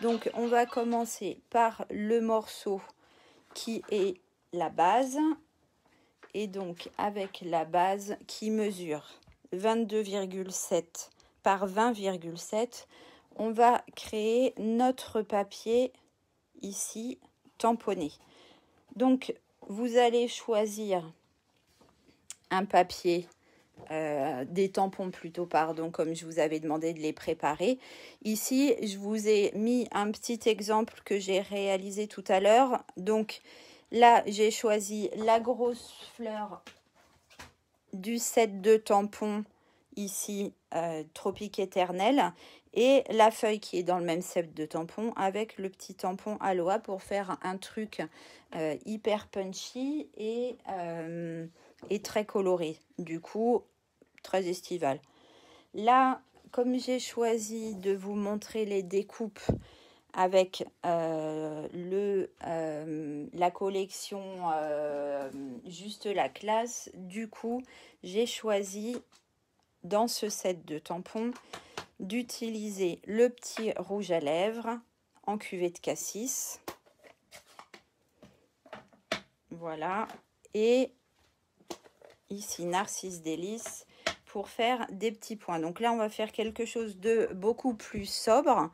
Donc on va commencer par le morceau qui est la base. Et donc avec la base qui mesure 22,7 par 20,7, on va créer notre papier ici tamponné. Donc vous allez choisir un papier, des tampons plutôt, pardon, comme je vous avais demandé de les préparer. Ici, je vous ai mis un petit exemple que j'ai réalisé tout à l'heure. Donc là, j'ai choisi la grosse fleur du set de tampons ici, Tropique Éternel, et la feuille qui est dans le même set de tampons avec le petit tampon Aloha pour faire un truc hyper punchy et très coloré, du coup très estival. Là, comme j'ai choisi de vous montrer les découpes avec la collection Juste la classe, du coup j'ai choisi dans ce set de tampons d'utiliser le petit rouge à lèvres en cuvée de cassis, voilà, et ici Narcisse Délice pour faire des petits points. Donc là on va faire quelque chose de beaucoup plus sobre.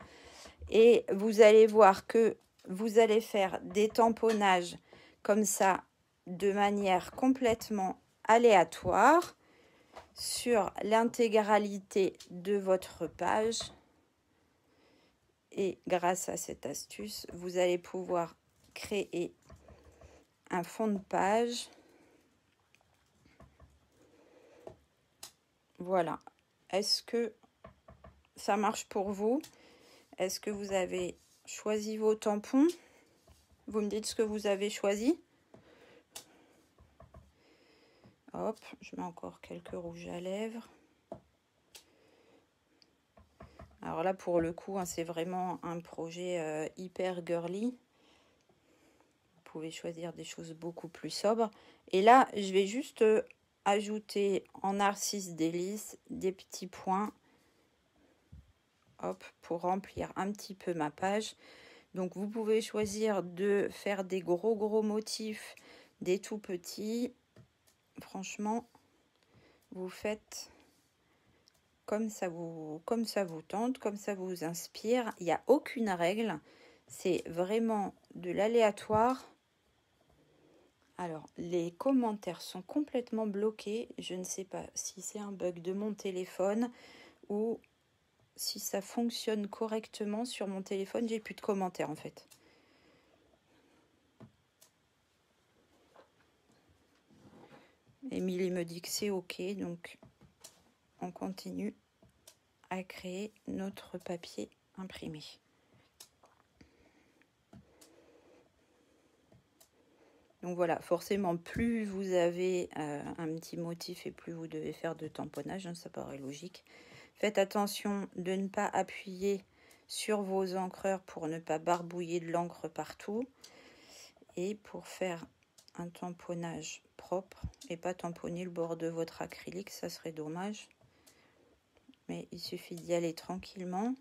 Et vous allez voir que vous allez faire des tamponnages comme ça de manière complètement aléatoire sur l'intégralité de votre page. Et grâce à cette astuce, vous allez pouvoir créer un fond de page. Voilà. Est-ce que ça marche pour vous ? Est-ce que vous avez choisi vos tampons? Vous me dites ce que vous avez choisi. Hop, je mets encore quelques rouges à lèvres. Alors là, pour le coup, c'est vraiment un projet hyper girly. Vous pouvez choisir des choses beaucoup plus sobres. Et là, je vais juste ajouter en Narcisse Délice des petits points. Hop, pour remplir un petit peu ma page. Donc, vous pouvez choisir de faire des gros motifs, des tout petits. Franchement, vous faites comme ça vous tente, comme ça vous inspire. Il n'y a aucune règle. C'est vraiment de l'aléatoire. Alors, les commentaires sont complètement bloqués. Je ne sais pas si c'est un bug de mon téléphone ou si ça fonctionne correctement sur mon téléphone. J'ai plus de commentaires en fait. Émilie me dit que c'est OK, donc on continue à créer notre papier imprimé. Donc voilà, forcément, plus vous avez un petit motif et plus vous devez faire de tamponnage, ça paraît logique. Faites attention de ne pas appuyer sur vos encreurs pour ne pas barbouiller de l'encre partout. Et pour faire un tamponnage propre et pas tamponner le bord de votre acrylique, ça serait dommage. Mais il suffit d'y aller tranquillement.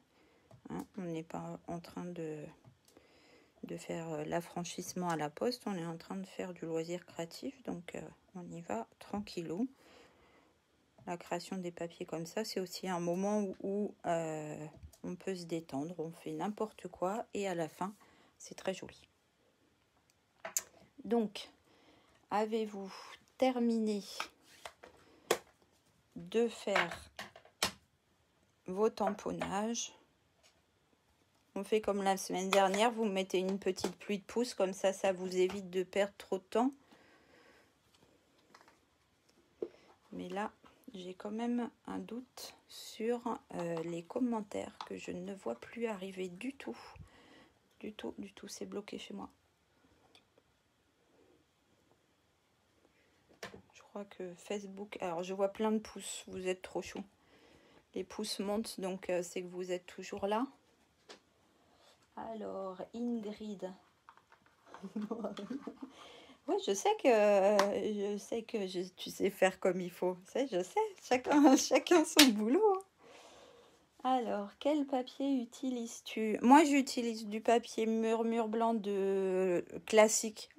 Hein, on n'est pas en train de faire l'affranchissement à la poste, on est en train de faire du loisir créatif, donc on y va tranquillou. La création des papiers comme ça, c'est aussi un moment où on peut se détendre, on fait n'importe quoi et à la fin, c'est très joli. Donc, avez-vous terminé de faire vos tamponnages? On fait comme la semaine dernière, vous mettez une petite pluie de pouce, comme ça, ça vous évite de perdre trop de temps. Mais là, j'ai quand même un doute sur les commentaires que je ne vois plus arriver du tout. Du tout, c'est bloqué chez moi. Je crois que Facebook... Alors, je vois plein de pouces, vous êtes trop chou. Les pouces montent, donc c'est que vous êtes toujours là. Alors, Ingrid. Oui, je sais que tu sais faire comme il faut. Je sais, chacun son boulot. Hein. Alors, quel papier utilises-tu? Moi, j'utilise du papier murmure blanc de classique,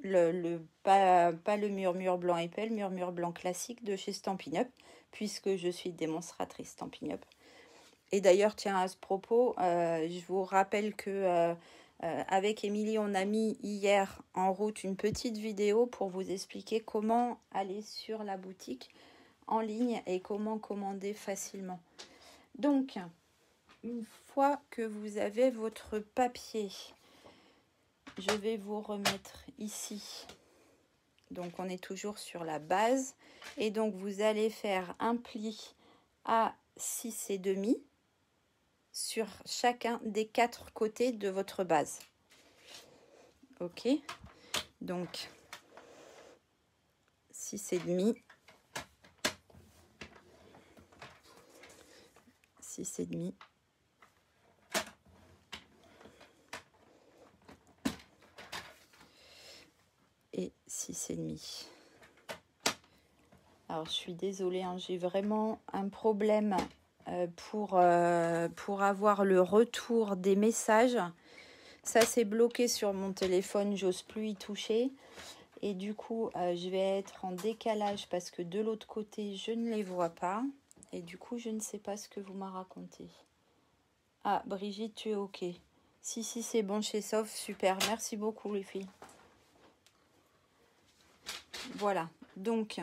pas le murmure blanc épais, le murmure blanc classique de chez Stampin' Up, puisque je suis démonstratrice Stampin' Up. Et d'ailleurs, tiens, à ce propos, je vous rappelle que avec Émilie, on a mis hier en route une petite vidéo pour vous expliquer comment aller sur la boutique en ligne et comment commander facilement. Donc, une fois que vous avez votre papier, je vais vous remettre ici. Donc, on est toujours sur la base. Et donc, vous allez faire un pli à 6,5 sur chacun des 4 côtés de votre base. Ok, donc 6,5, 6,5, et 6,5. Alors je suis désolée, hein, j'ai vraiment un problème pour avoir le retour des messages. Ça c'est bloqué sur mon téléphone, j'ose plus y toucher. Et du coup, je vais être en décalage parce que de l'autre côté, je ne les vois pas. Et du coup, je ne sais pas ce que vous m'avez raconté. Ah, Brigitte, tu es OK. Si, c'est bon chez Sauf. Super. Merci beaucoup, les filles. Voilà. Donc,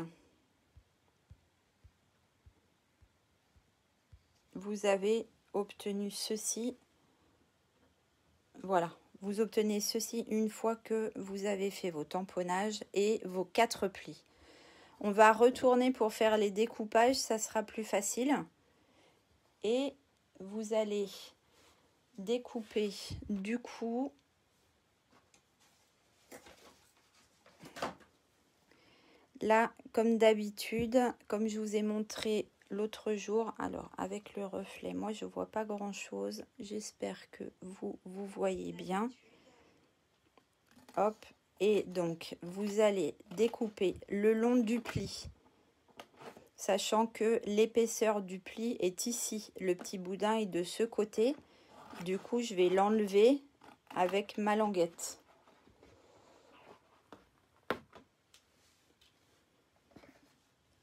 vous avez obtenu ceci. Voilà. Vous obtenez ceci une fois que vous avez fait vos tamponnages et vos 4 plis. On va retourner pour faire les découpages. Ça sera plus facile. Et vous allez découper du coup là comme d'habitude, comme je vous ai montré l'autre jour. Alors avec le reflet, moi je vois pas grand chose, j'espère que vous voyez bien. Hop, et donc vous allez découper le long du pli, sachant que l'épaisseur du pli est ici, le petit boudin est de ce côté. Du coup je vais l'enlever avec ma languette.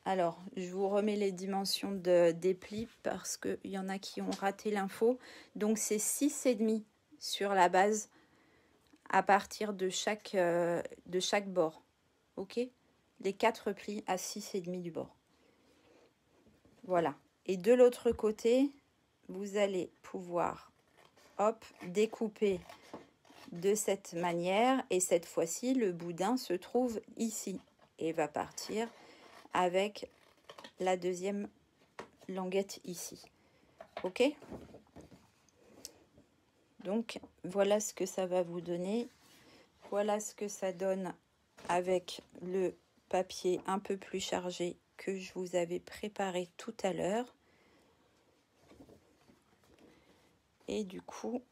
Alors, je vous remets les dimensions des plis parce qu'il y en a qui ont raté l'info. Donc, c'est 6,5 sur la base à partir de chaque bord. OK? Les 4 plis à 6,5 du bord. Voilà. Et de l'autre côté, vous allez pouvoir, hop, découper de cette manière. Et cette fois-ci, le boudin se trouve ici et va partir avec la deuxième languette ici. OK? Donc, voilà ce que ça va vous donner. Voilà ce que ça donne avec le papier un peu plus chargé que je vous avais préparé tout à l'heure. Et du coup,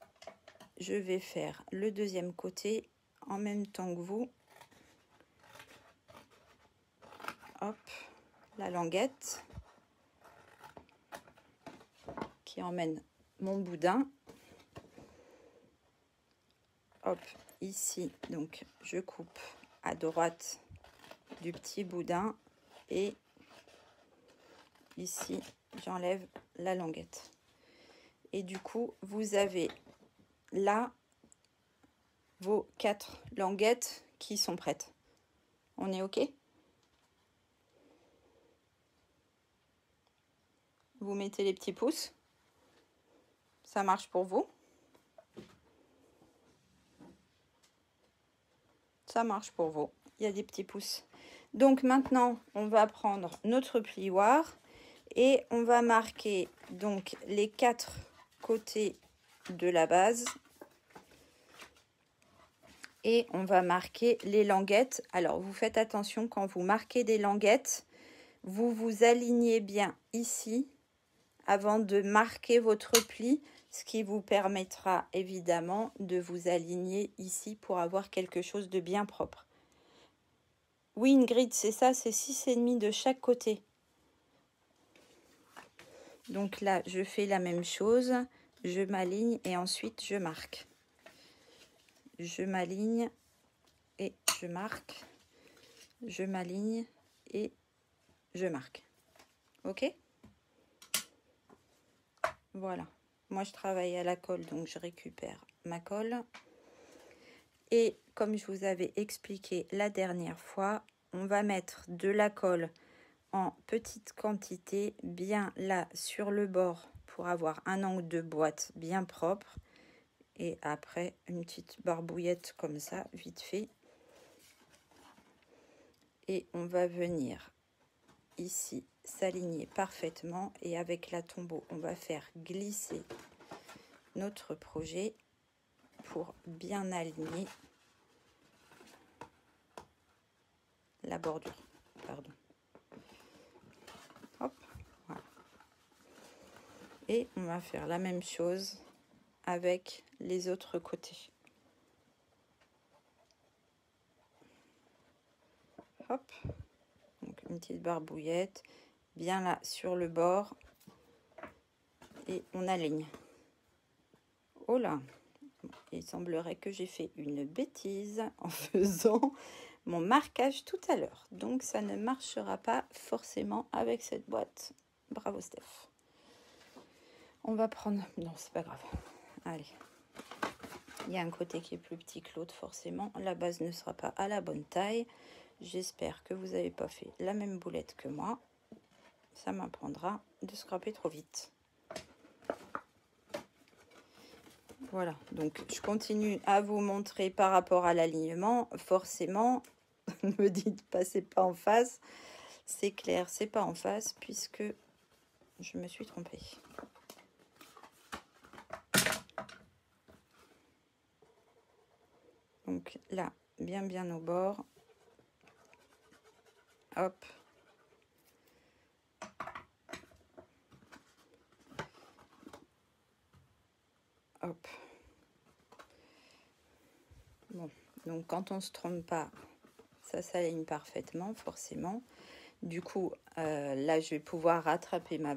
je vais faire le deuxième côté en même temps que vous. Hop, la languette qui emmène mon boudin. Hop, ici, donc je coupe à droite du petit boudin et ici, j'enlève la languette. Et du coup, vous avez là vos 4 languettes qui sont prêtes. On est OK? Vous mettez les petits pouces. Ça marche pour vous? Ça marche pour vous. Il y a des petits pouces. Donc maintenant, on va prendre notre plioir et on va marquer donc les 4 côtés de la base. Et on va marquer les languettes. Alors, vous faites attention quand vous marquez des languettes, vous vous alignez bien ici avant de marquer votre pli, ce qui vous permettra évidemment de vous aligner ici pour avoir quelque chose de bien propre. Oui, une grille, c'est ça, c'est 6,5 de chaque côté. Donc là, je fais la même chose. Je m'aligne et ensuite je marque. Je m'aligne et je marque. Je m'aligne et je marque. Ok? Voilà. Moi, je travaille à la colle, donc je récupère ma colle. Et comme je vous avais expliqué la dernière fois, on va mettre de la colle en petite quantité, bien là sur le bord pour avoir un angle de boîte bien propre. Et après, une petite barbouillette comme ça, vite fait. Et on va venir ici s'aligner parfaitement. Et avec la tombeau, on va faire glisser notre projet pour bien aligner la bordure. Pardon. Hop, voilà. Et on va faire la même chose avec les autres côtés. Hop, donc une petite barbouillette, bien là sur le bord. Et on aligne. Oh là, il semblerait que j'ai fait une bêtise en faisant mon marquage tout à l'heure. Donc ça ne marchera pas forcément avec cette boîte. Bravo Steph. On va prendre... Non, c'est pas grave. Allez. Il y a un côté qui est plus petit que l'autre forcément. La base ne sera pas à la bonne taille. J'espère que vous n'avez pas fait la même boulette que moi. Ça m'apprendra de scraper trop vite. Voilà, donc je continue à vous montrer par rapport à l'alignement. Forcément, ne me dites pas c'est pas en face. C'est clair, c'est pas en face puisque je me suis trompée. Donc là, bien au bord. Hop. Hop. Bon, donc quand on se trompe pas, ça s'aligne parfaitement, forcément. Du coup, là, je vais pouvoir rattraper ma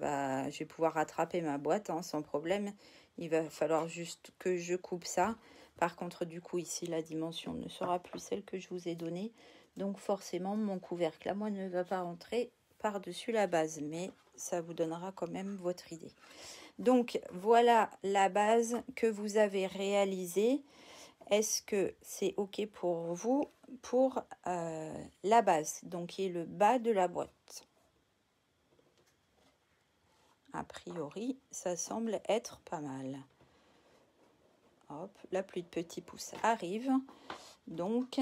boîte hein, sans problème. Il va falloir juste que je coupe ça. Par contre, du coup, ici, la dimension ne sera plus celle que je vous ai donnée. Donc, forcément, mon couvercle, à moi, ne va pas rentrer par-dessus la base. Mais ça vous donnera quand même votre idée. Donc, voilà la base que vous avez réalisée. Est-ce que c'est OK pour vous pour la base, donc qui est le bas de la boîte? A priori, ça semble être pas mal. Hop, la pluie de petits pouces arrive. Donc,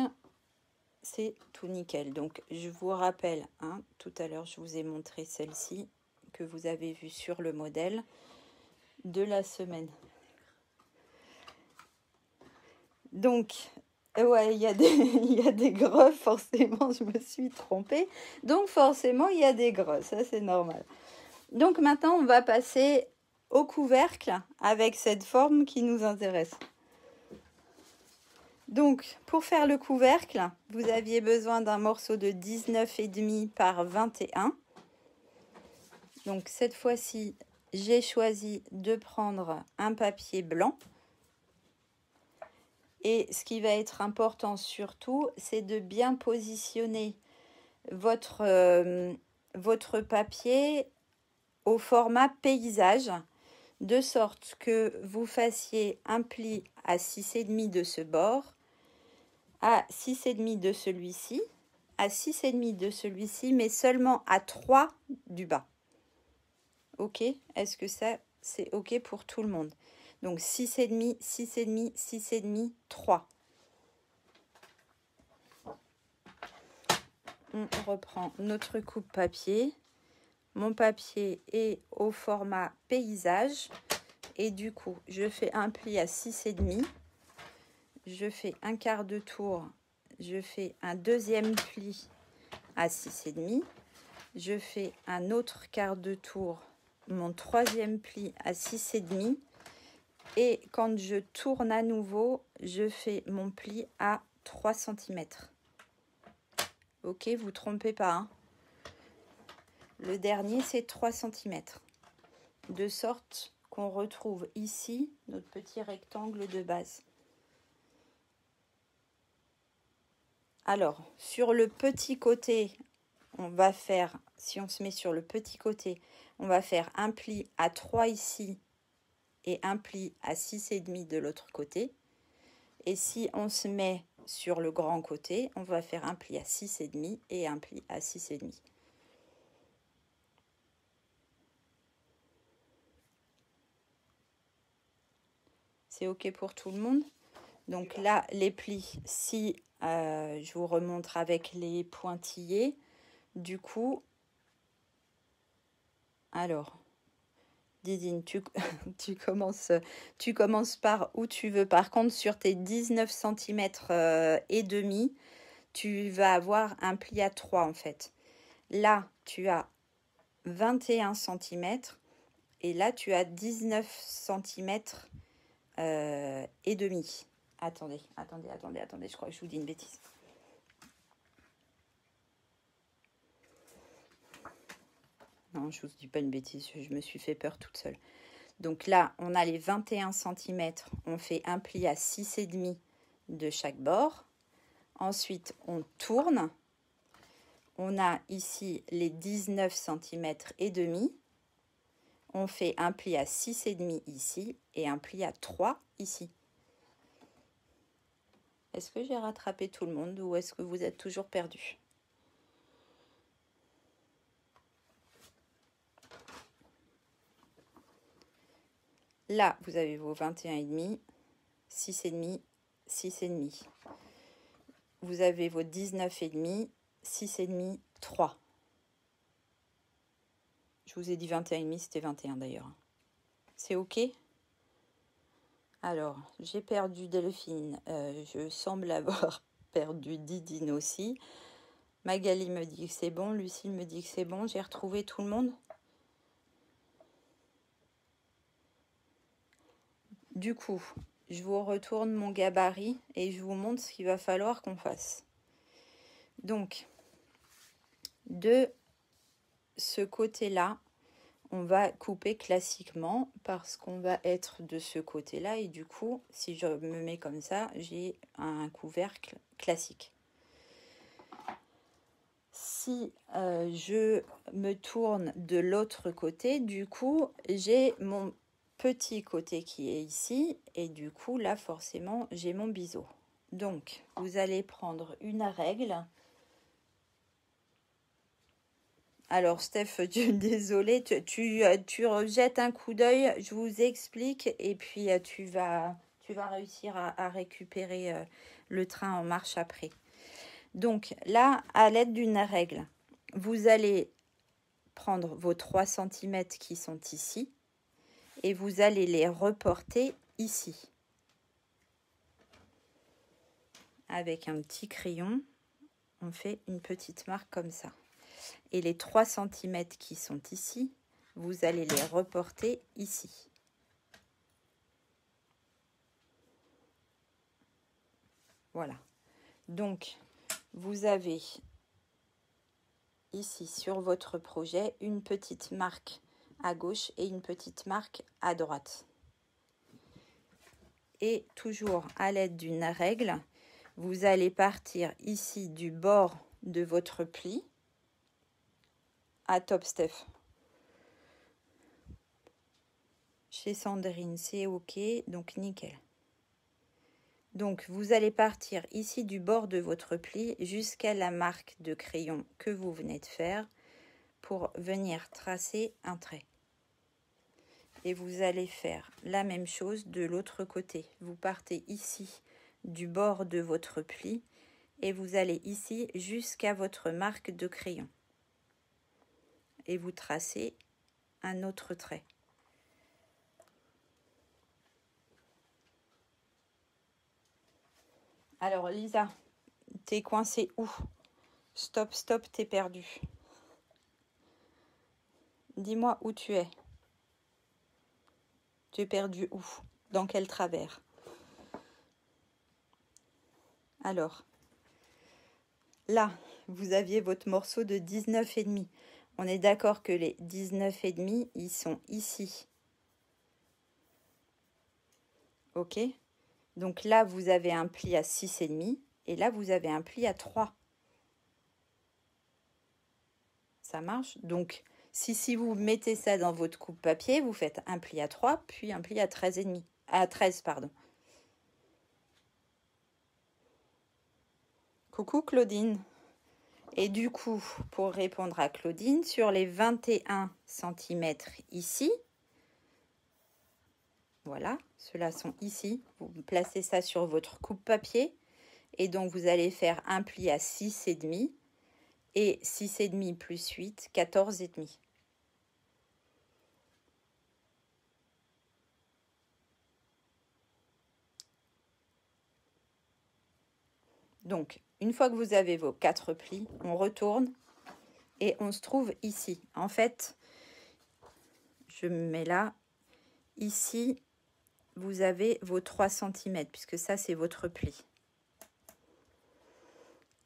c'est tout nickel. Donc, je vous rappelle, hein, tout à l'heure, je vous ai montré celle-ci que vous avez vue sur le modèle de la semaine. Donc, ouais, il y a des greffes, forcément, je me suis trompée. Donc, forcément, il y a des greffes, ça c'est normal. Donc, maintenant, on va passer au couvercle avec cette forme qui nous intéresse. Donc, pour faire le couvercle, vous aviez besoin d'un morceau de 19,5 par 21. Donc, cette fois-ci, j'ai choisi de prendre un papier blanc. Et ce qui va être important surtout, c'est de bien positionner votre papier au format paysage, de sorte que vous fassiez un pli à 6,5 de ce bord, à 6,5 de celui-ci, à 6,5 de celui-ci, mais seulement à 3 du bas. Ok? Est-ce que ça, c'est ok pour tout le monde? Donc 6,5, 6,5, 6,5, 3. On reprend notre coupe papier. Mon papier est au format paysage. Et du coup, je fais un pli à 6,5. Je fais un quart de tour. Je fais un deuxième pli à 6,5. Je fais un autre quart de tour. Mon troisième pli à 6,5. Et quand je tourne à nouveau, je fais mon pli à 3 cm. Ok, vous trompez pas. Hein. Le dernier, c'est 3 cm. De sorte qu'on retrouve ici notre petit rectangle de base. Alors, sur le petit côté, on va faire, si on se met sur le petit côté, on va faire un pli à 3 ici et un pli à 6,5 de l'autre côté. Et si on se met sur le grand côté, on va faire un pli à 6,5 et un pli à 6,5. C'est OK pour tout le monde? Donc là, les plis, si je vous remontre avec les pointillés, du coup, alors, Didine, tu commences par où tu veux. Par contre, sur tes 19 cm et demi, tu vas avoir un pli à 3 en fait. Là, tu as 21 cm et là, tu as 19 cm et demi. Attendez, je crois que je vous dis une bêtise. Non, je ne vous dis pas une bêtise, je me suis fait peur toute seule. Donc là, on a les 21 cm, on fait un pli à 6,5 de chaque bord. Ensuite, on tourne. On a ici les 19 cm et demi. On fait un pli à 6,5 ici et un pli à 3 ici. Est-ce que j'ai rattrapé tout le monde ou est-ce que vous êtes toujours perdu? Là, vous avez vos 21,5, 6,5, 6,5. Vous avez vos 19,5, 6,5, 3. Je vous ai dit 21,5, c'était 21 d'ailleurs. C'est OK? Alors, j'ai perdu Delphine. Je semble avoir perdu Didine aussi. Magali me dit que c'est bon. Lucille me dit que c'est bon. J'ai retrouvé tout le monde. Du coup, je vous retourne mon gabarit et je vous montre ce qu'il va falloir qu'on fasse. Donc, de ce côté-là, on va couper classiquement parce qu'on va être de ce côté-là et du coup, si je me mets comme ça, j'ai un couvercle classique. Si je me tourne de l'autre côté, du coup, j'ai mon petit côté qui est ici et du coup, là, forcément, j'ai mon biseau. Donc, vous allez prendre une règle. Alors, Steph, désolée, tu jettes un coup d'œil, je vous explique et puis tu vas réussir à récupérer le train en marche après. Donc là, à l'aide d'une règle, vous allez prendre vos 3 cm qui sont ici et vous allez les reporter ici. Avec un petit crayon, on fait une petite marque comme ça. Et les 3 cm qui sont ici, vous allez les reporter ici. Voilà. Donc, vous avez ici sur votre projet une petite marque à gauche et une petite marque à droite. Et toujours à l'aide d'une règle, vous allez partir ici du bord de votre pli. À top, Steph. Chez Sandrine, c'est OK, donc nickel. Donc, vous allez partir ici du bord de votre pli jusqu'à la marque de crayon que vous venez de faire pour venir tracer un trait. Et vous allez faire la même chose de l'autre côté. Vous partez ici du bord de votre pli et vous allez ici jusqu'à votre marque de crayon. Et vous tracez un autre trait. Alors Lisa, t'es coincée où? Stop, t'es perdu. Dis-moi où tu es. Tu es perdu où? Dans quel travers? Alors, là, vous aviez votre morceau de 19,5. On est d'accord que les 19,5, ils sont ici. Ok? Donc là, vous avez un pli à 6,5 et là, vous avez un pli à 3. Ça marche? Donc, si vous mettez ça dans votre coupe papier, vous faites un pli à 3, puis un pli à 13,5. À 13, pardon. Coucou Claudine. Et du coup, pour répondre à Claudine, sur les 21 cm ici, voilà, ceux-là sont ici. Vous placez ça sur votre coupe papier. Et donc, vous allez faire un pli à 6,5. Et 6,5 plus 8, 14,5. Donc, une fois que vous avez vos 4 plis, on retourne et on se trouve ici. En fait, je me mets là. Ici, vous avez vos 3 cm, puisque ça, c'est votre pli.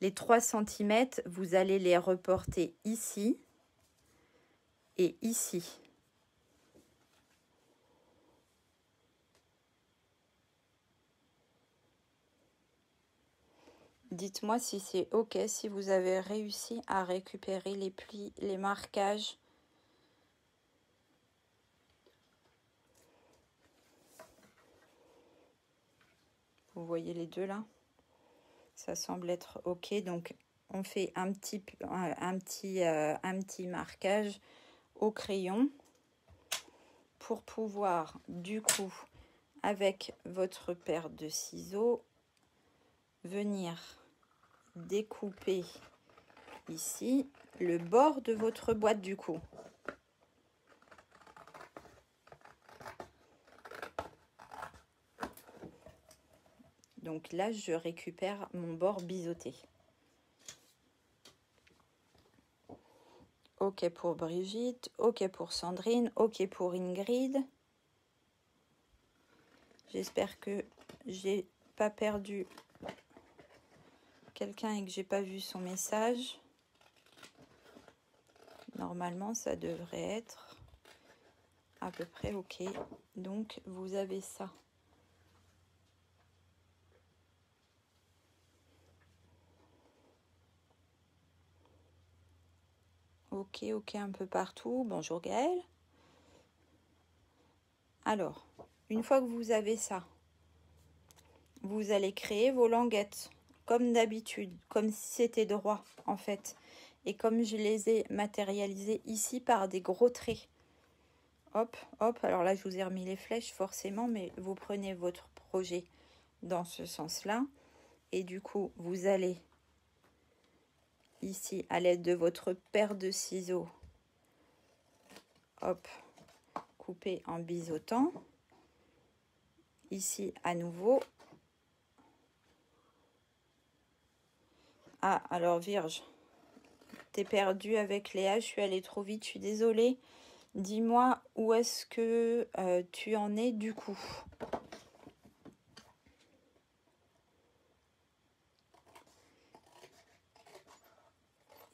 Les 3 cm, vous allez les reporter ici et ici. Dites-moi si c'est OK, si vous avez réussi à récupérer les plis, les marquages. Vous voyez les deux là? Ça semble être OK. Donc, on fait un petit marquage au crayon pour pouvoir, du coup, avec votre paire de ciseaux, venir découper ici le bord de votre boîte du coup. Donc là, je récupère mon bord biseauté. OK pour Brigitte, OK pour Sandrine, OK pour Ingrid. J'espère que j'ai pas perdu quelqu'un et que j'ai pas vu son message. Normalement, ça devrait être à peu près OK. Donc, vous avez ça. OK, OK un peu partout. Bonjour Gaëlle. Alors, une fois que vous avez ça, vous allez créer vos languettes comme d'habitude, comme si c'était droit en fait. Et comme je les ai matérialisées ici par des gros traits. Hop, hop, alors là je vous ai remis les flèches forcément, mais vous prenez votre projet dans ce sens-là. Et du coup, vous allez ici, à l'aide de votre paire de ciseaux, hop, couper en biseautant. Ici, à nouveau. Ah, alors Vierge, t'es perdue avec Léa, je suis allée trop vite, je suis désolée. Dis-moi où est-ce que tu en es du coup.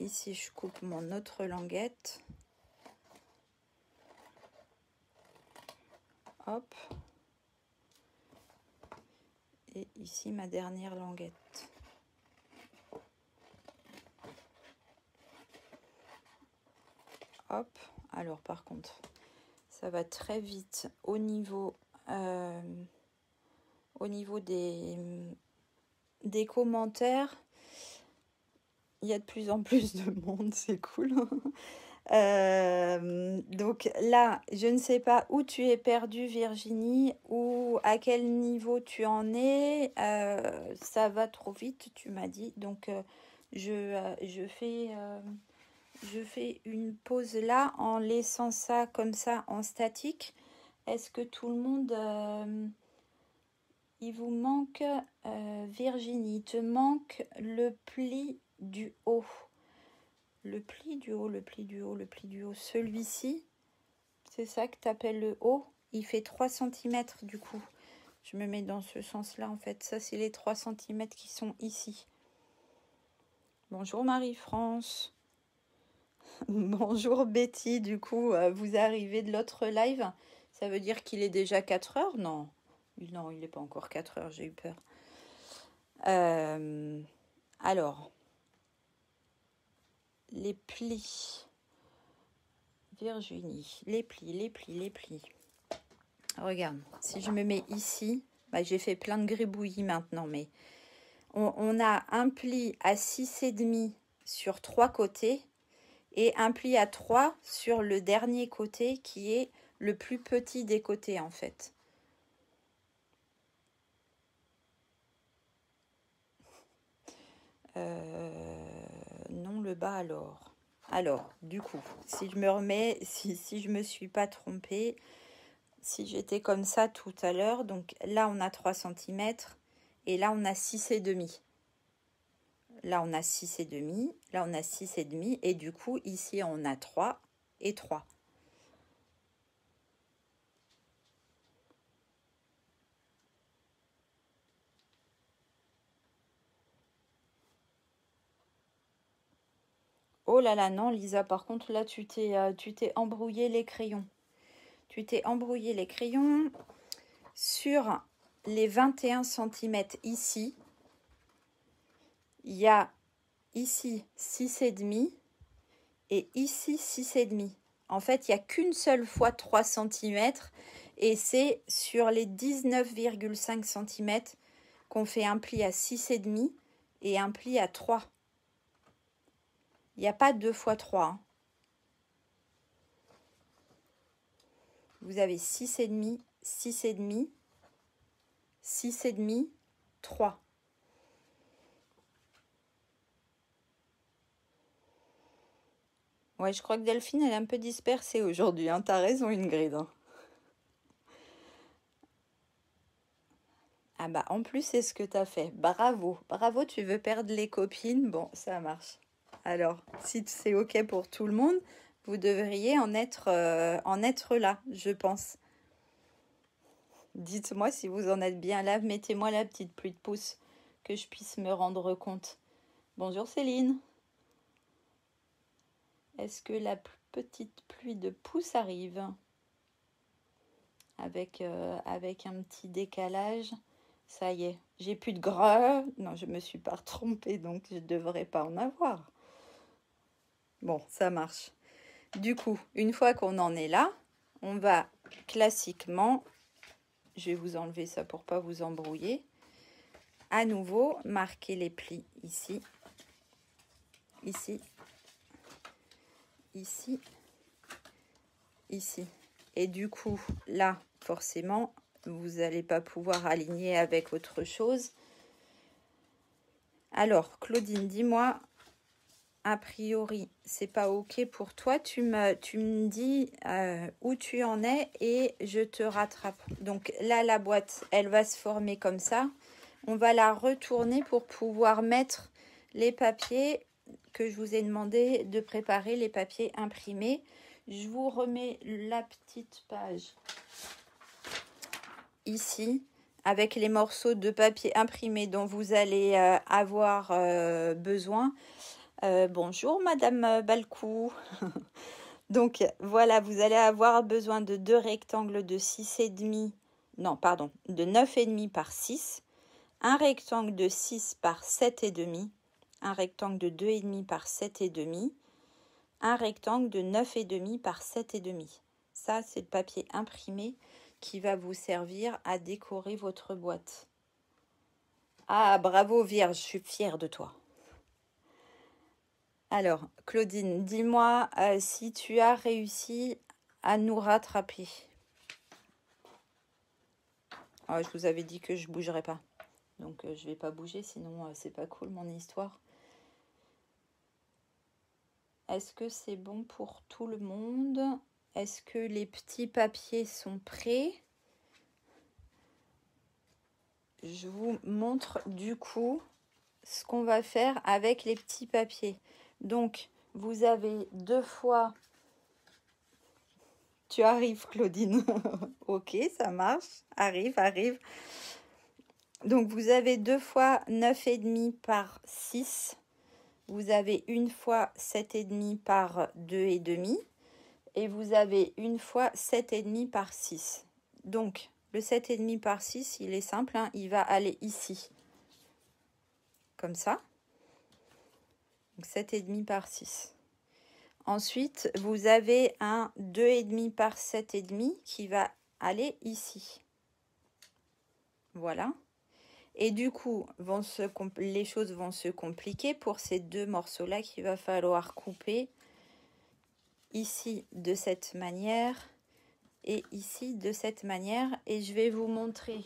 Ici, je coupe mon autre languette. Hop. Et ici, ma dernière languette. Hop. Alors, par contre, ça va très vite au niveau des commentaires. Il y a de plus en plus de monde, c'est cool. Donc là, je ne sais pas où tu es perdue, Virginie, ou à quel niveau tu en es. Ça va trop vite, tu m'as dit. Donc, je fais une pause là en laissant ça comme ça en statique. Est-ce que tout le monde... il vous manque, Virginie, il te manque le pli du haut. Le pli du haut, le pli du haut, le pli du haut. Celui-ci, c'est ça que tu appelles le haut. Il fait 3 cm du coup. Je me mets dans ce sens-là en fait. Ça, c'est les 3 cm qui sont ici. Bonjour Marie-France. Bonjour Betty, du coup, vous arrivez de l'autre live. Ça veut dire qu'il est déjà 4 heures? Non, non, il n'est pas encore 4 heures, j'ai eu peur. Alors, les plis. Virginie, les plis. Regarde, si je me mets ici, bah, j'ai fait plein de gribouillis maintenant, mais on a un pli à 6,5 sur 3 côtés et un pli à 3 sur le dernier côté qui est le plus petit des côtés en fait. Non, le bas alors. Alors, du coup, si je me remets, si je me suis pas trompée, si j'étais comme ça tout à l'heure, donc là on a 3 cm et là on a 6,5. Là on a 6,5, là on a 6,5 et du coup ici on a 3 et 3. Oh là là, non Lisa, par contre là tu t'es embrouillé les crayons. Tu t'es embrouillé les crayons sur les 21 cm ici. Il y a ici 6,5 et ici 6,5. En fait, il n'y a qu'une seule fois 3 cm et c'est sur les 19,5 cm qu'on fait un pli à 6,5 et un pli à 3. Il n'y a pas 2 fois 3. Hein. Vous avez 6,5, 6,5, 6,5, 3. Ouais, je crois que Delphine, elle est un peu dispersée aujourd'hui. Hein. T'as raison, Ingrid. Hein. Ah bah, en plus, c'est ce que t'as fait. Bravo. Bravo, tu veux perdre les copines. Bon, ça marche. Alors, si c'est OK pour tout le monde, vous devriez en être là, je pense. Dites-moi si vous en êtes bien là. Mettez-moi la petite pluie de pouces, que je puisse me rendre compte. Bonjour Céline. Est-ce que la petite pluie de pouces arrive avec un petit décalage? Ça y est, j'ai plus de greu. Non, je me suis pas trompée, donc je devrais pas en avoir. Bon, ça marche. Du coup, une fois qu'on en est là, on va classiquement, je vais vous enlever ça pour pas vous embrouiller, à nouveau marquer les plis ici, ici, ici, ici. Et du coup, là, forcément, vous n'allez pas pouvoir aligner avec autre chose. Alors, Claudine, dis-moi, a priori, c'est pas OK pour toi. Tu me dis où tu en es et je te rattrape. Donc là, la boîte, elle va se former comme ça. On va la retourner pour pouvoir mettre les papiers que je vous ai demandé de préparer, les papiers imprimés. Je vous remets la petite page ici avec les morceaux de papier imprimé dont vous allez avoir besoin. Bonjour Madame Balcou. Donc voilà, vous allez avoir besoin de 2 rectangles de 6,5, non pardon, de 9,5 par 6, un rectangle de 6 par 7,5, un rectangle de 2,5 par 7,5, un rectangle de 9,5 par 7,5. Ça, c'est le papier imprimé qui va vous servir à décorer votre boîte. Ah, bravo Vierge, je suis fière de toi. Alors, Claudine, dis-moi si tu as réussi à nous rattraper. Oh, je vous avais dit que je ne bougerais pas. Donc, je ne vais pas bouger, sinon c'est pas cool mon histoire. Est-ce que c'est bon pour tout le monde? Est-ce que les petits papiers sont prêts? Je vous montre du coup ce qu'on va faire avec les petits papiers. Donc, vous avez 2 fois... Tu arrives, Claudine. Ok, ça marche. Arrive. Donc, vous avez 2 fois 9,5 par 6. vous avez une fois 7,5 par 2,5 et vous avez une fois 7,5 par 6. Donc, le 7,5 par 6, il est simple, hein, il va aller ici. Comme ça. Donc, 7,5 par 6. Ensuite, vous avez un 2,5 par 7,5 qui va aller ici. Voilà. Et du coup, les choses vont se compliquer pour ces deux morceaux-là qu'il va falloir couper ici de cette manière et ici de cette manière. Et je vais vous montrer,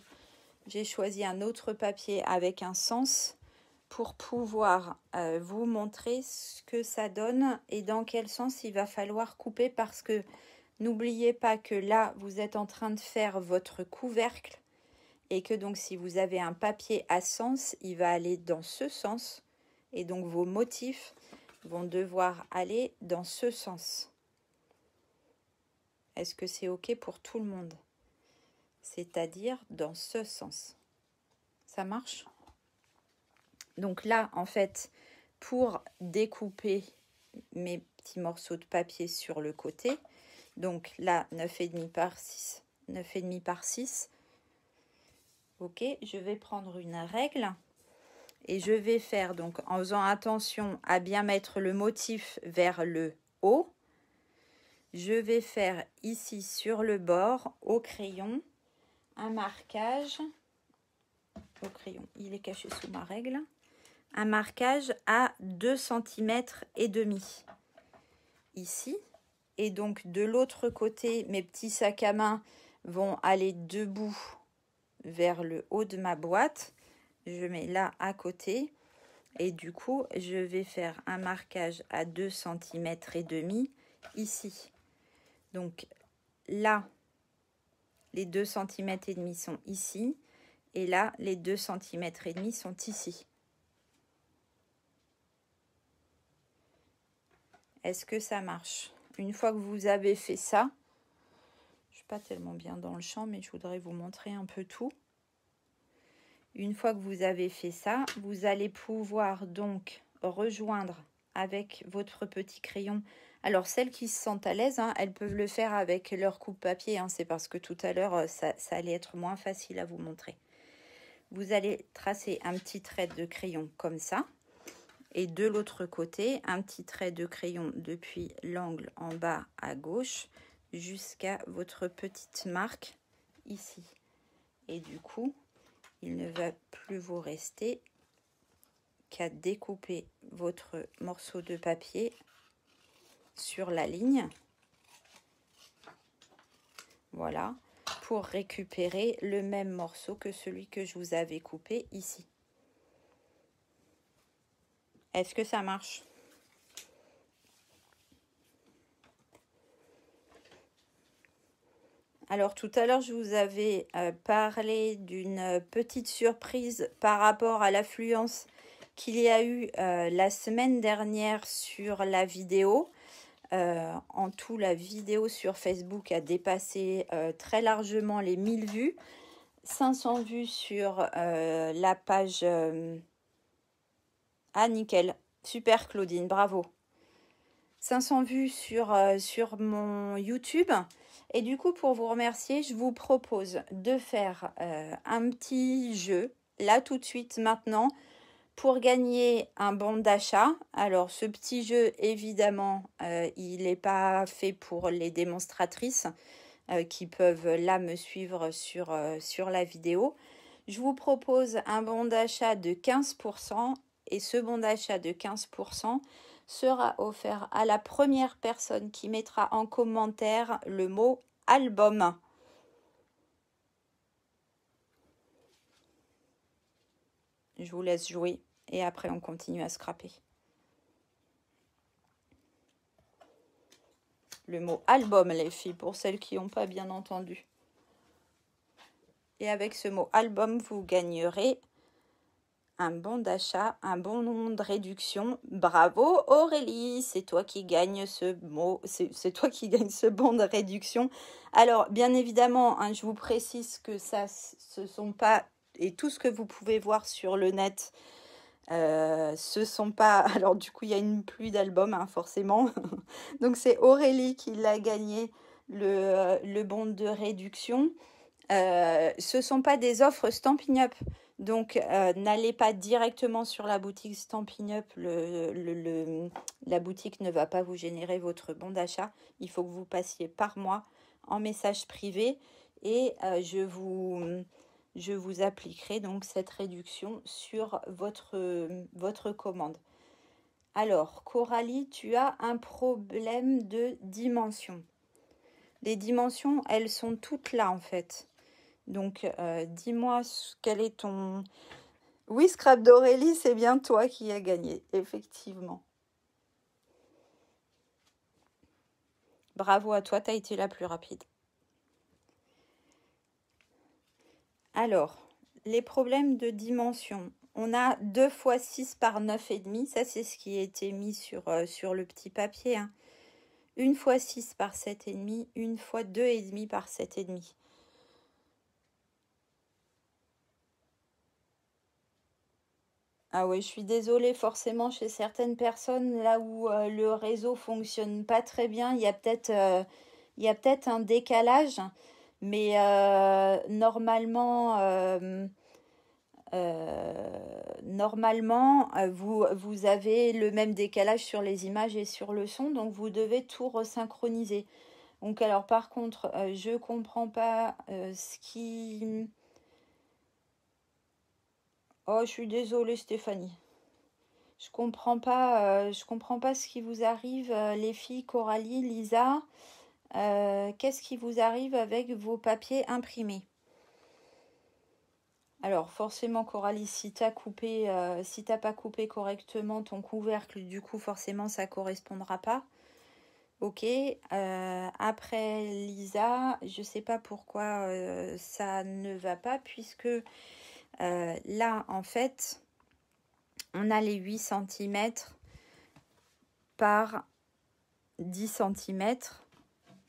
j'ai choisi un autre papier avec un sens pour pouvoir vous montrer ce que ça donne et dans quel sens il va falloir couper, parce que n'oubliez pas que là, vous êtes en train de faire votre couvercle et que donc si vous avez un papier à sens, il va aller dans ce sens et donc vos motifs vont devoir aller dans ce sens. Est-ce que c'est OK pour tout le monde? C'est-à-dire dans ce sens. Ça marche? Donc là, en fait, pour découper mes petits morceaux de papier sur le côté, donc là, 9,5 par 6, 9,5 par 6. OK, je vais prendre une règle et je vais faire, donc en faisant attention à bien mettre le motif vers le haut, je vais faire ici sur le bord, au crayon, un marquage, au crayon, il est caché sous ma règle, un marquage à 2,5 cm ici. Et donc de l'autre côté, mes petits sacs à main vont aller debout vers le haut de ma boîte. Je mets là à côté et du coup, je vais faire un marquage à 2,5 cm ici. Donc là, les 2,5 cm sont ici et là, les 2,5 cm sont ici. Est-ce que ça marche? Une fois que vous avez fait ça, je ne suis pas tellement bien dans le champ, mais je voudrais vous montrer un peu tout. Une fois que vous avez fait ça, vous allez pouvoir donc rejoindre avec votre petit crayon. Alors, celles qui se sentent à l'aise, hein, elles peuvent le faire avec leur coupe-papier. Hein, c'est parce que tout à l'heure, ça allait être moins facile à vous montrer. Vous allez tracer un petit trait de crayon comme ça. Et de l'autre côté, un petit trait de crayon depuis l'angle en bas à gauche jusqu'à votre petite marque ici. Et du coup, il ne va plus vous rester qu'à découper votre morceau de papier sur la ligne. Voilà, pour récupérer le même morceau que celui que je vous avais coupé ici. Est-ce que ça marche? Alors tout à l'heure, je vous avais parlé d'une petite surprise par rapport à l'affluence qu'il y a eu la semaine dernière sur la vidéo. En tout, la vidéo sur Facebook a dépassé très largement les 1000 vues. 500 vues sur la page... Ah, nickel. Super, Claudine, bravo. 500 vues sur mon YouTube. Et du coup, pour vous remercier, je vous propose de faire un petit jeu, là tout de suite, maintenant, pour gagner un bon d'achat. Alors, ce petit jeu, évidemment, il n'est pas fait pour les démonstratrices qui peuvent, là, me suivre sur la vidéo. Je vous propose un bon d'achat de 15%. Et ce bon d'achat de 15% sera offert à la première personne qui mettra en commentaire le mot album. Je vous laisse jouer et après on continue à scraper. Le mot album, les filles, pour celles qui n'ont pas bien entendu. Et avec ce mot album, vous gagnerez un bon d'achat, un bon nombre de réduction. Bravo Aurélie, c'est toi qui gagnes ce mot, c'est toi qui gagne ce bon de réduction. Alors bien évidemment, hein, je vous précise que ça, ce sont pas, et tout ce que vous pouvez voir sur le net, Ce sont pas... Alors du coup, il y a une pluie d'albums, hein, forcément. Donc c'est Aurélie qui l'a gagné, le bon de réduction. Ce sont pas des offres Stampin' Up. Donc n'allez pas directement sur la boutique Stampin' Up. La boutique ne va pas vous générer votre bon d'achat. Il faut que vous passiez par moi en message privé. Et je vous appliquerai donc cette réduction sur votre commande. Alors, Coralie, tu as un problème de dimension. Les dimensions, elles sont toutes là en fait. Donc, dis-moi quel est ton... Oui, Scrap d'Aurélie, c'est bien toi qui as gagné, effectivement. Bravo à toi, tu as été la plus rapide. Alors, les problèmes de dimension. On a 2 x 6 par 9,5. Ça, c'est ce qui a été mis sur le petit papier. Hein. 1 x 6 par 7,5. 1 x 2,5 par 7,5. Ah oui, je suis désolée, forcément, chez certaines personnes, là où le réseau fonctionne pas très bien, il y a peut-être un décalage, mais normalement, vous avez le même décalage sur les images et sur le son, donc vous devez tout resynchroniser. Donc alors par contre, je comprends pas ce qui... Oh, je suis désolée Stéphanie. Je comprends pas ce qui vous arrive, les filles, Coralie, Lisa. Qu'est-ce qui vous arrive avec vos papiers imprimés? Alors forcément Coralie, si t'as pas coupé correctement ton couvercle, du coup forcément ça correspondra pas. Ok. Après Lisa, je sais pas pourquoi ça ne va pas, puisque là en fait on a les 8 cm par 10 cm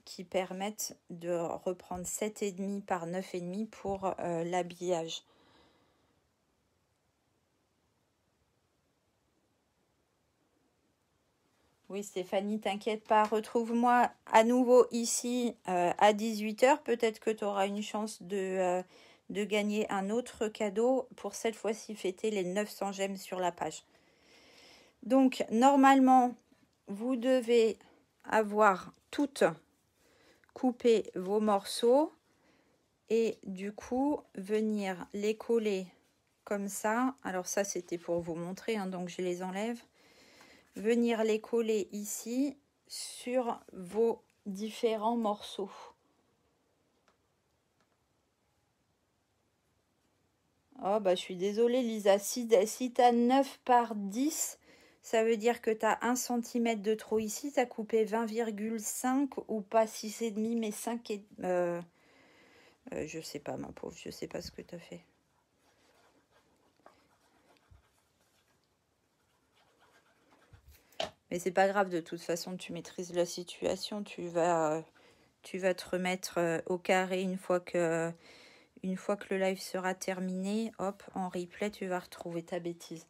qui permettent de reprendre 7,5 par 9,5 pour l'habillage. Oui Stéphanie, t'inquiète pas, retrouve-moi à nouveau ici à 18h. Peut-être que tu auras une chance de gagner un autre cadeau pour cette fois-ci fêter les 900 j'aime sur la page. Donc normalement, vous devez avoir toutes coupé vos morceaux et du coup venir les coller comme ça. Alors ça c'était pour vous montrer, hein, donc je les enlève. Venir les coller ici sur vos différents morceaux. Oh bah je suis désolée Lisa, si tu as 9 par 10, ça veut dire que tu as 1 cm de trop ici, tu as coupé 20,5 ou pas 6,5 mais 5 et... je sais pas ma pauvre, je sais pas ce que tu as fait. Mais c'est pas grave, de toute façon tu maîtrises la situation, tu vas te remettre au carré une fois que le live sera terminé. Hop, en replay, tu vas retrouver ta bêtise.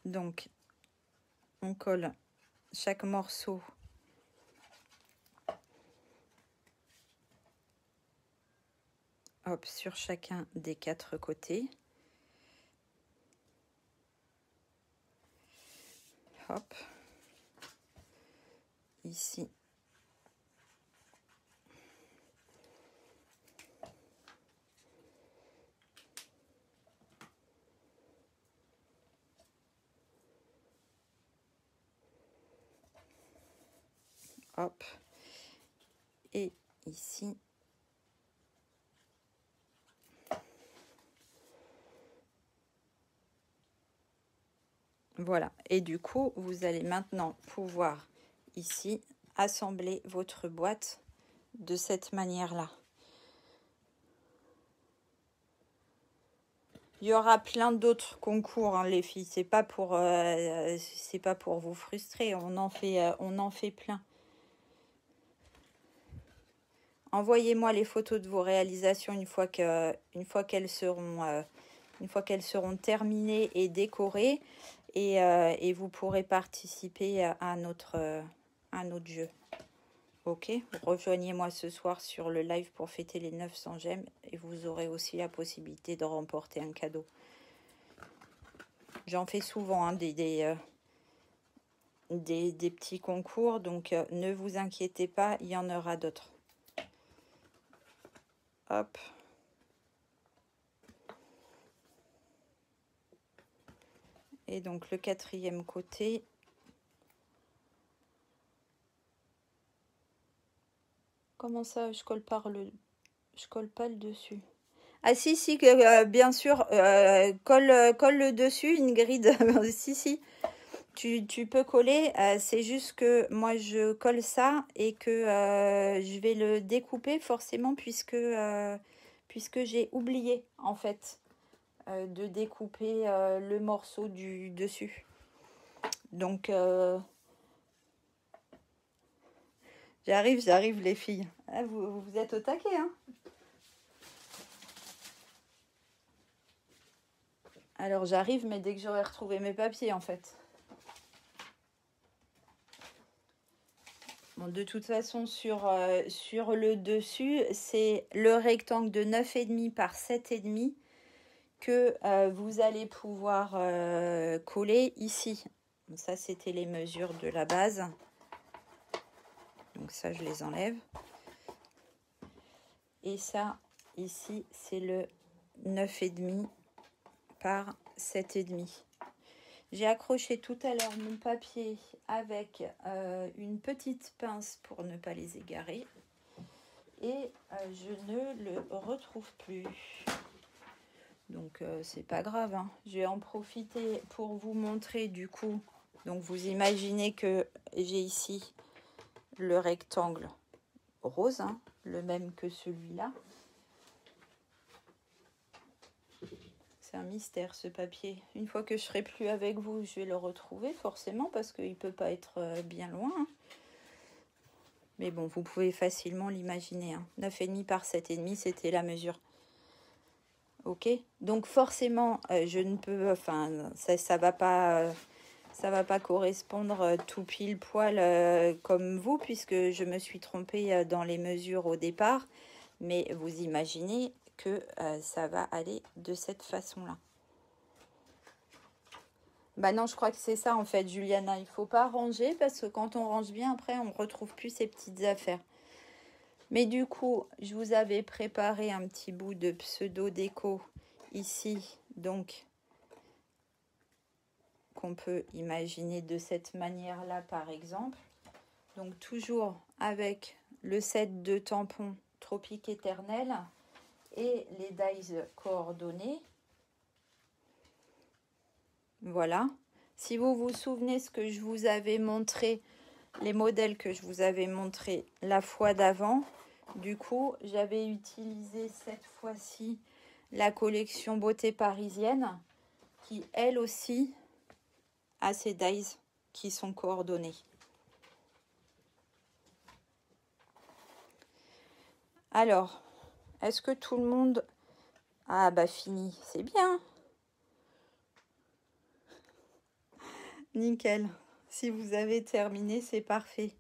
Donc, on colle chaque morceau hop, sur chacun des 4 côtés. Hop. Ici. Hop. Et ici. Voilà. Et du coup, vous allez maintenant pouvoir ici assembler votre boîte de cette manière-là. Il y aura plein d'autres concours, hein, les filles. C'est pas pour vous frustrer. On en fait plein. Envoyez-moi les photos de vos réalisations une fois qu'elles seront terminées et décorées. Et vous pourrez participer à un autre jeu. Ok, rejoignez-moi ce soir sur le live pour fêter les 900 j'aime et vous aurez aussi la possibilité de remporter un cadeau. J'en fais souvent hein, des petits concours, donc ne vous inquiétez pas, il y en aura d'autres. Hop. Et donc le quatrième côté. Comment ça, je colle pas le dessus. Ah si, bien sûr, colle le dessus, Ingrid. si, tu peux coller. C'est juste que moi, je colle ça et que je vais le découper forcément puisque j'ai oublié, en fait, de découper le morceau du dessus. Donc, j'arrive les filles. Ah, vous êtes au taquet, hein? Alors j'arrive, mais dès que j'aurai retrouvé mes papiers, en fait. Bon, de toute façon, sur le dessus, c'est le rectangle de 9,5 par 7,5 que vous allez pouvoir coller ici. Donc, ça, c'était les mesures de la base. Donc ça, je les enlève. Et ça, ici, c'est le 9,5 par 7,5. J'ai accroché tout à l'heure mon papier avec une petite pince pour ne pas les égarer. Et je ne le retrouve plus. Donc c'est pas grave, hein. Je vais en profiter pour vous montrer du coup. Donc vous imaginez que j'ai ici le rectangle rose, hein, le même que celui-là. C'est un mystère ce papier. Une fois que je serai plus avec vous, je vais le retrouver forcément parce qu'il ne peut pas être bien loin. Hein. Mais bon, vous pouvez facilement l'imaginer. Hein. 9,5 par 7,5, c'était la mesure. Ok, donc forcément, je ne peux, enfin, ça va pas correspondre tout pile poil comme vous, puisque je me suis trompée dans les mesures au départ. Mais vous imaginez que ça va aller de cette façon-là. Bah non, je crois que c'est ça en fait, Juliana. Il ne faut pas ranger parce que quand on range bien, après, on ne retrouve plus ces petites affaires. Mais du coup, je vous avais préparé un petit bout de pseudo-déco ici, donc qu'on peut imaginer de cette manière-là, par exemple. Donc toujours avec le set de tampons Tropique Éternel et les dies coordonnées. Voilà. Si vous vous souvenez ce que je vous avais montré, les modèles que je vous avais montré la fois d'avant, du coup, j'avais utilisé cette fois-ci la collection Beauté Parisienne qui, elle aussi, a ces dies qui sont coordonnés. Alors, est-ce que tout le monde... Ah bah fini, c'est bien. Nickel. Si vous avez terminé, c'est parfait.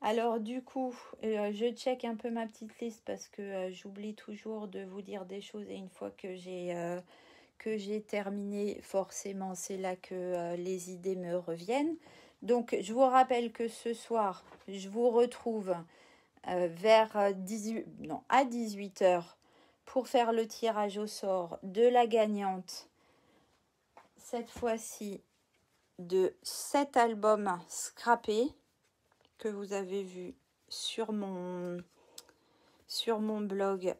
Alors du coup, je check un peu ma petite liste parce que j'oublie toujours de vous dire des choses et une fois que j'ai terminé, forcément, c'est là que les idées me reviennent. Donc, je vous rappelle que ce soir, je vous retrouve vers 18 h pour faire le tirage au sort de la gagnante. Cette fois-ci, de 7 albums scrappés que vous avez vus sur mon blog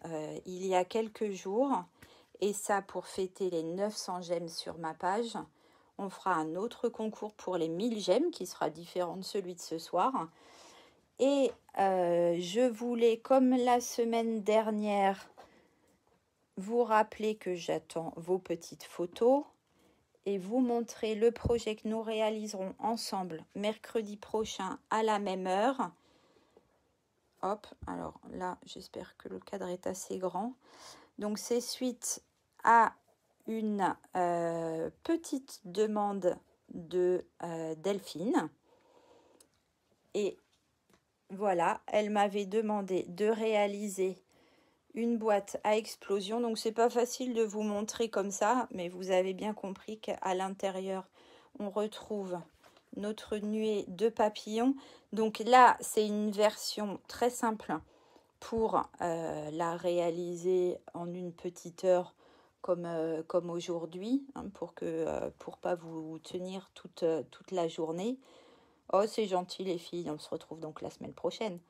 il y a quelques jours. Et ça, pour fêter les 900 j'aime sur ma page, on fera un autre concours pour les 1000 j'aime qui sera différent de celui de ce soir. Et je voulais, comme la semaine dernière, vous rappeler que j'attends vos petites photos et vous montrer le projet que nous réaliserons ensemble mercredi prochain à la même heure. Hop, alors là, j'espère que le cadre est assez grand. Donc, c'est suite à une petite demande de Delphine. Et voilà, elle m'avait demandé de réaliser une boîte à explosion. Donc, c'est pas facile de vous montrer comme ça, mais vous avez bien compris qu'à l'intérieur, on retrouve notre nuée de papillons. Donc là, c'est une version très simple pour la réaliser en une petite heure comme aujourd'hui, hein, pour pas vous tenir toute la journée. Oh, c'est gentil les filles, on se retrouve donc la semaine prochaine.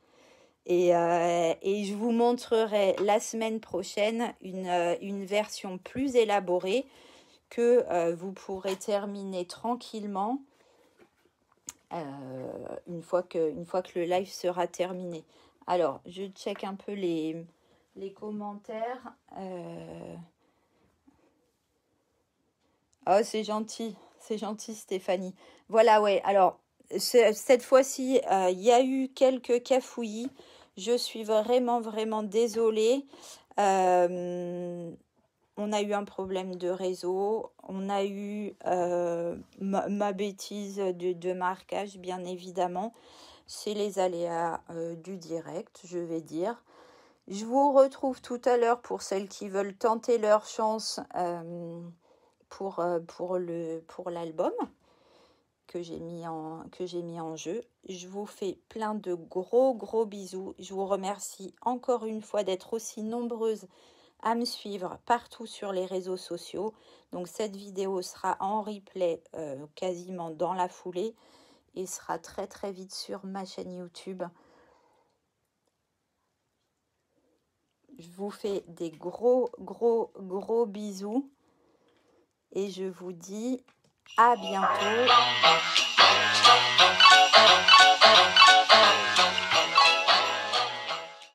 Et je vous montrerai la semaine prochaine une version plus élaborée que vous pourrez terminer tranquillement une fois que le live sera terminé. Alors, je check un peu les commentaires. Oh, c'est gentil Stéphanie. Voilà, ouais. Alors, cette fois-ci, il y a eu quelques cafouillis. Je suis vraiment désolée. On a eu un problème de réseau. On a eu ma bêtise de marquage, bien évidemment. C'est les aléas du direct, je vais dire. Je vous retrouve tout à l'heure pour celles qui veulent tenter leur chance pour l'album que j'ai mis en jeu. Je vous fais plein de gros bisous. Je vous remercie encore une fois d'être aussi nombreuses à me suivre partout sur les réseaux sociaux. Donc cette vidéo sera en replay quasiment dans la foulée et sera très vite sur ma chaîne YouTube. Je vous fais des gros bisous et je vous dis à bientôt.